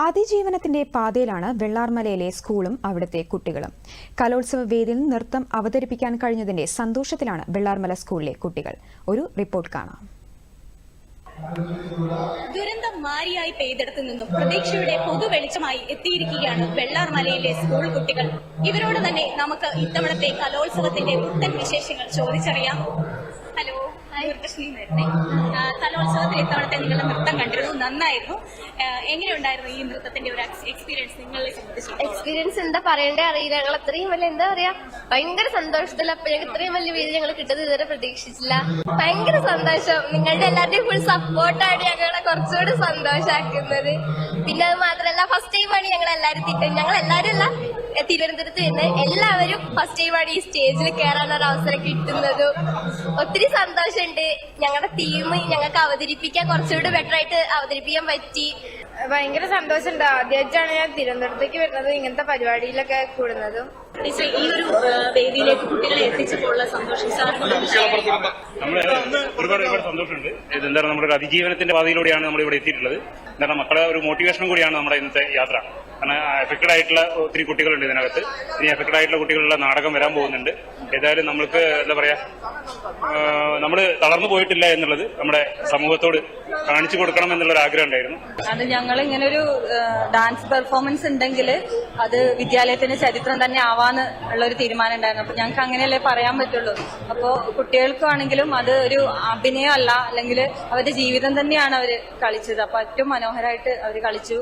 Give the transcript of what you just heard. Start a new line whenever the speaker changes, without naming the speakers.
അതിജീവനത്തിന്റെ പാതയിലാണ് വെള്ളാർമലയിലെ സ്കൂളും അവിടുത്തെ കുട്ടികളും. കലോത്സവ വേദിയിൽ നൃത്തം അവതരിപ്പിക്കാൻ കഴിഞ്ഞതിന്റെ സന്തോഷത്തിലാണ് വെള്ളാർമല സ്കൂളിലെ കുട്ടികൾ. ഒരു റിപ്പോർട്ട് കാണാം.
ദുരന്തം മാരിയായി പെയ്തെടുത്തു നിന്നും പ്രതീക്ഷയുടെ പൊതുവെളിച്ചമായി എത്തിയിരിക്കുകയാണ് വെള്ളാർമലയിലെ സ്കൂൾ കുട്ടികൾ. ഇവരോട് തന്നെ നമുക്ക് ഇത്തവണത്തെ കലോത്സവത്തിന്റെ പുത്തൻ വിശേഷങ്ങൾ ചോദിച്ചറിയാം. ഹലോ, കലോത്സവത്തിൽ ഇത്തവണത്തെ നിങ്ങളുടെ നൃത്തം കണ്ടിരുന്നു, നന്നായിരുന്നു. എങ്ങനെയുണ്ടായിരുന്നു ഈ നൃത്തത്തിന്റെ ഒരു എക്സ്പീരിയൻസ്? നിങ്ങളെ
എക്സ്പീരിയൻസ് എന്താ പറയേണ്ടേ അറിയില്ല. ഞങ്ങൾ അത്രയും വലിയ എന്താ പറയാ, ഭയങ്കര സന്തോഷത്തില്ല. അപ്പൊ ഞങ്ങൾ ഇത്രയും വലിയ വേദി ഞങ്ങൾ കിട്ടുന്നത് ഇതുവരെ പ്രതീക്ഷിച്ചില്ല. ഭയങ്കര സന്തോഷം. നിങ്ങളുടെ എല്ലാവരുടെയും ഫുൾ സപ്പോർട്ടാണ് ഞങ്ങളെ കുറച്ചുകൂടി സന്തോഷാക്കുന്നത്. പിന്നെ അത് മാത്രമല്ല, ഫസ്റ്റ് ടൈമാണ് ഞങ്ങൾ എല്ലാവരും അല്ല, തിരുവനന്തപുരത്ത് നിന്ന് എല്ലാവരും ഫസ്റ്റ് ടൈമാണ് ഈ സ്റ്റേജിൽ കയറാനൊരു അവസരം കിട്ടുന്നതും. ഒത്തിരി സന്തോഷമുണ്ട്. ഞങ്ങളുടെ ടീം ഞങ്ങൾക്ക് അവതരിപ്പിക്കാൻ കുറച്ചുകൂടി ബെറ്റർ ആയിട്ട് അവതരിപ്പിക്കാൻ പറ്റി.
ഭയങ്കര സന്തോഷമുണ്ട്. ആദ്യമായിട്ടാണ് ഞാൻ തിരുവനന്തപുരത്തേക്ക് വരുന്നത്, ഇങ്ങനത്തെ പരിപാടിയിലൊക്കെ കൂടുന്നതും.
ഈ ഒരു വേദിയിലേക്ക് കുട്ടികളെ എത്തിച്ചപ്പോഴുള്ള സന്തോഷം
ഒരുപാട് സന്തോഷമുണ്ട്. ഇതെന്താണ്, നമ്മുടെ ഒരു അതിജീവനത്തിന്റെ പാതയിലൂടെയാണ് നമ്മൾ ഇവിടെ എത്തിയിട്ടുള്ളത്. എന്താണ്, മക്കളെ ഒരു മോട്ടിവേഷനും കൂടിയാണ് നമ്മുടെ ഇന്നത്തെ യാത്ര. കാരണം എഫക്റ്റഡ് ആയിട്ടുള്ള ഒത്തിരി കുട്ടികളുണ്ട് ഇതിനകത്ത്. ഇനി എഫക്റ്റഡ് ആയിട്ടുള്ള കുട്ടികളുടെ നാടകം വരാൻ പോകുന്നുണ്ട്. ഏതായാലും നമ്മൾക്ക് എന്താ പറയാ, നമ്മൾ തളർന്നു പോയിട്ടില്ല എന്നുള്ളത് നമ്മുടെ സമൂഹത്തോട് കാണിച്ചു കൊടുക്കണം എന്നുള്ളൊരു ആഗ്രഹം ഉണ്ടായിരുന്നു.
അത് ഞങ്ങൾ ഇങ്ങനെ ഒരു ഡാൻസ് പെർഫോമൻസ് ഉണ്ടെങ്കിൽ അത് വിദ്യാലയത്തിന്റെ ചരിത്രം തന്നെ ആവാന്ന് ഉള്ളൊരു തീരുമാനം ഉണ്ടായിരുന്നു. അപ്പൊ ഞങ്ങൾക്ക് അങ്ങനെയല്ലേ പറയാൻ പറ്റുള്ളൂ. അപ്പോ കുട്ടികൾക്കാണെങ്കിലും അത് ഒരു അഭിനയം അല്ല, അല്ലെങ്കിൽ അവരുടെ ജീവിതം തന്നെയാണ് അവര് കളിച്ചത്. അപ്പൊ ഏറ്റവും മനോഹരമായിട്ട് അവര് കളിച്ചു.